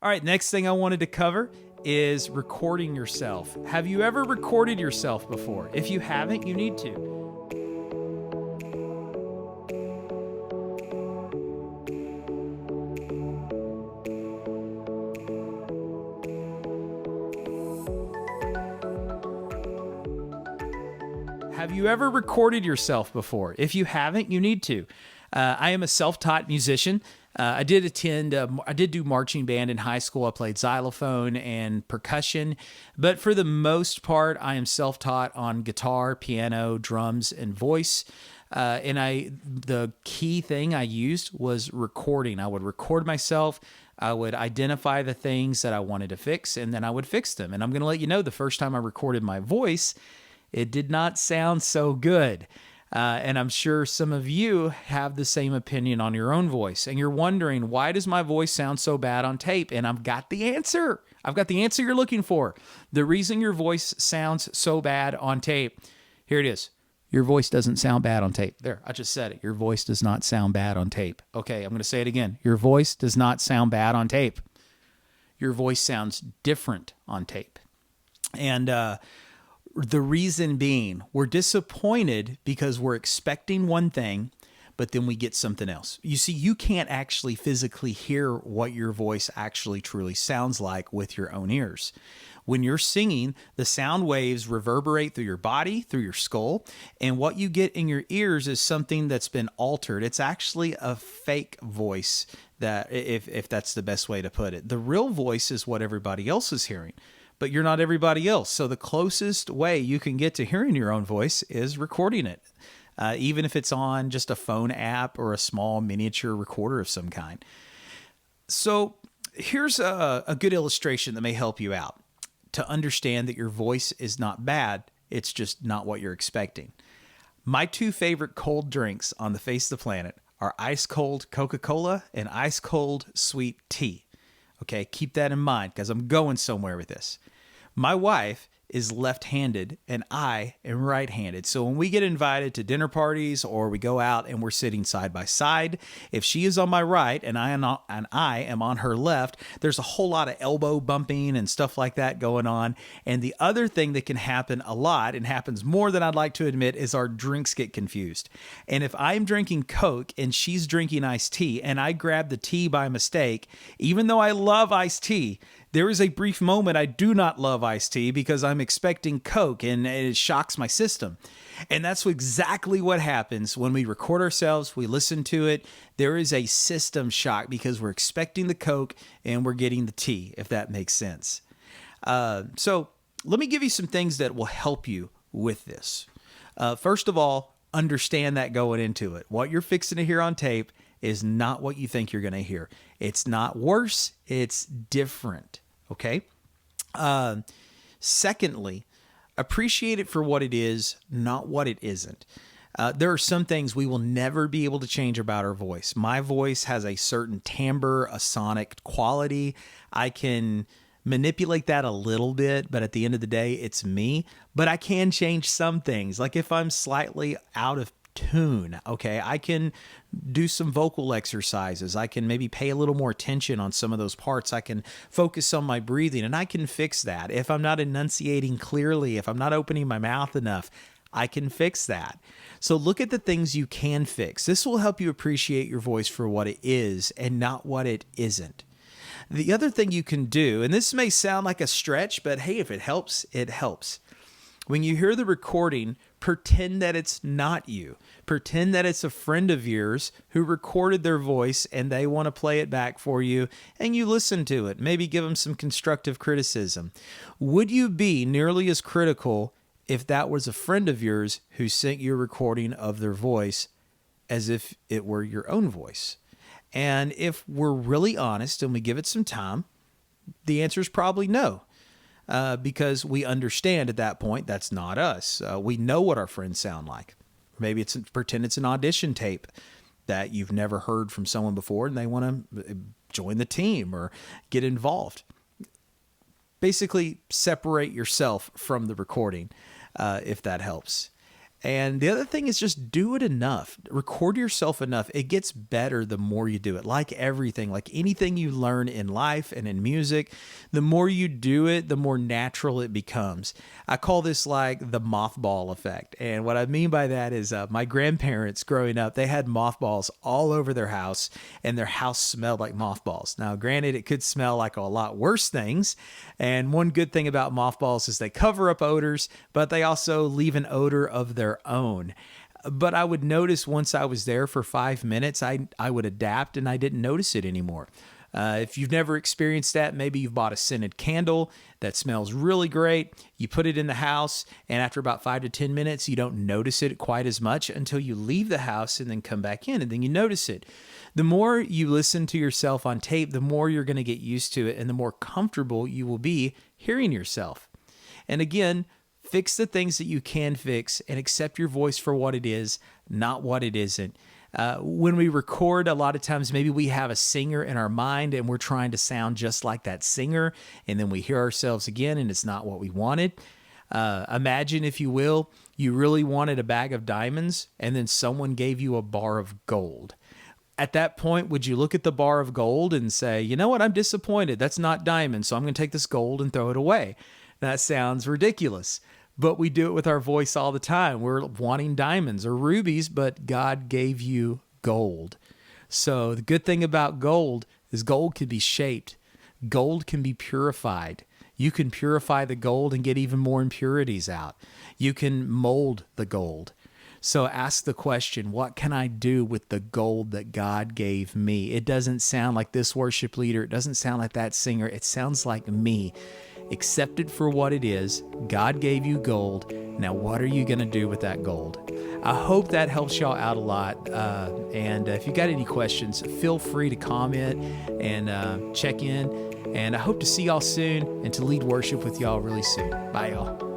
All right, next thing I wanted to cover is recording yourself. Have you ever recorded yourself before? If you haven't, you need to. Have you ever recorded yourself before? If you haven't, you need to. I am a self-taught musician. I did do marching band in high school. I played xylophone and percussion, but for the most part, I am self-taught on guitar, piano, drums, and voice. The key thing I used was recording. I would record myself. I would identify the things that I wanted to fix, and then I would fix them. And I'm going to let you know, the first time I recorded my voice, it did not sound so good. And I'm sure some of you have the same opinion on your own voice. And you're wondering, why does my voice sound so bad on tape? And I've got the answer. I've got the answer you're looking for. The reason your voice sounds so bad on tape, here it is. Your voice doesn't sound bad on tape. There, I just said it. Your voice does not sound bad on tape. Okay, I'm going to say it again. Your voice does not sound bad on tape. Your voice sounds different on tape. And the reason being, we're disappointed because we're expecting one thing, but then we get something else. You see, you can't actually physically hear what your voice actually truly sounds like with your own ears. When you're singing, the sound waves reverberate through your body, through your skull, and what you get in your ears is something that's been altered. It's actually a fake voice, that if that's the best way to put it. The real voice is what everybody else is hearing, but you're not everybody else. So the closest way you can get to hearing your own voice is recording it, even if it's on just a phone app or a small miniature recorder of some kind. So here's a good illustration that may help you out to understand that your voice is not bad. It's just not what you're expecting. My two favorite cold drinks on the face of the planet are ice cold Coca-Cola and ice cold sweet tea. Okay, keep that in mind because I'm going somewhere with this. My wife is left-handed and I am right-handed. So when we get invited to dinner parties or we go out and we're sitting side by side, if she is on my right and I am on her left, there's a whole lot of elbow bumping and stuff like that going on. And the other thing that can happen a lot, and happens more than I'd like to admit, is our drinks get confused. And if I'm drinking Coke and she's drinking iced tea and I grab the tea by mistake, even though I love iced tea, there is a brief moment I do not love iced tea because I'm expecting Coke and it shocks my system. And that's exactly what happens when we record ourselves, we listen to it. There is a system shock because we're expecting the Coke and we're getting the tea, if that makes sense. So let me give you some things that will help you with this. First of all, understand that going into it. What you're fixing to hear on tape is not what you think you're going to hear. It's not worse, it's different. Okay. Secondly, appreciate it for what it is, not what it isn't. There are some things we will never be able to change about our voice. My voice has a certain timbre, a sonic quality. I can manipulate that a little bit, but at the end of the day, it's me. But I can change some things. Like if I'm slightly out of tune, okay, I can do some vocal exercises. I can maybe pay a little more attention on some of those parts. I can focus on my breathing and I can fix that. If I'm not enunciating clearly, if I'm not opening my mouth enough, I can fix that. So look at the things you can fix. This will help you appreciate your voice for what it is and not what it isn't. The other thing you can do, and this may sound like a stretch, but hey, if it helps, it helps. When you hear the recording, pretend that it's not you. Pretend that it's a friend of yours who recorded their voice and they want to play it back for you, and you listen to it. Maybe give them some constructive criticism. Would you be nearly as critical if that was a friend of yours who sent you a recording of their voice as if it were your own voice? And if we're really honest and we give it some time, the answer is probably no. Because we understand at that point that's not us. We know what our friends sound like. Maybe pretend it's an audition tape that you've never heard from someone before and they want to join the team or get involved. Basically, separate yourself from the recording if that helps. And the other thing is just do it enough. Record yourself enough. It gets better the more you do it. Like everything, like anything you learn in life and in music, the more you do it, the more natural it becomes. I call this like the mothball effect. And what I mean by that is my grandparents growing up, they had mothballs all over their house, and their house smelled like mothballs. Now, granted, it could smell like a lot worse things. And one good thing about mothballs is they cover up odors, but they also leave an odor of their own. But I would notice once I was there for 5 minutes, I would adapt and I didn't notice it anymore. If you've never experienced that, maybe you've bought a scented candle that smells really great. You put it in the house, and after about 5 to 10 minutes, you don't notice it quite as much until you leave the house and then come back in, and then you notice it. The more you listen to yourself on tape, the more you're going to get used to it, and the more comfortable you will be hearing yourself. And again, fix the things that you can fix and accept your voice for what it is, not what it isn't. When we record, a lot of times maybe we have a singer in our mind and we're trying to sound just like that singer, and then we hear ourselves again and it's not what we wanted. Imagine, if you will, you really wanted a bag of diamonds and then someone gave you a bar of gold. At that point, would you look at the bar of gold and say, you know what, I'm disappointed. That's not diamond, so I'm going to take this gold and throw it away. That sounds ridiculous. But we do it with our voice all the time. We're wanting diamonds or rubies, but God gave you gold. So the good thing about gold is gold can be shaped. Gold can be purified. You can purify the gold and get even more impurities out. You can mold the gold. So ask the question, what can I do with the gold that God gave me? It doesn't sound like this worship leader. It doesn't sound like that singer. It sounds like me. Accept it for what it is. God gave you gold. Now, what are you going to do with that gold? I hope that helps y'all out a lot. And if you got any questions, feel free to comment and check in. And I hope to see y'all soon and to lead worship with y'all really soon. Bye, y'all.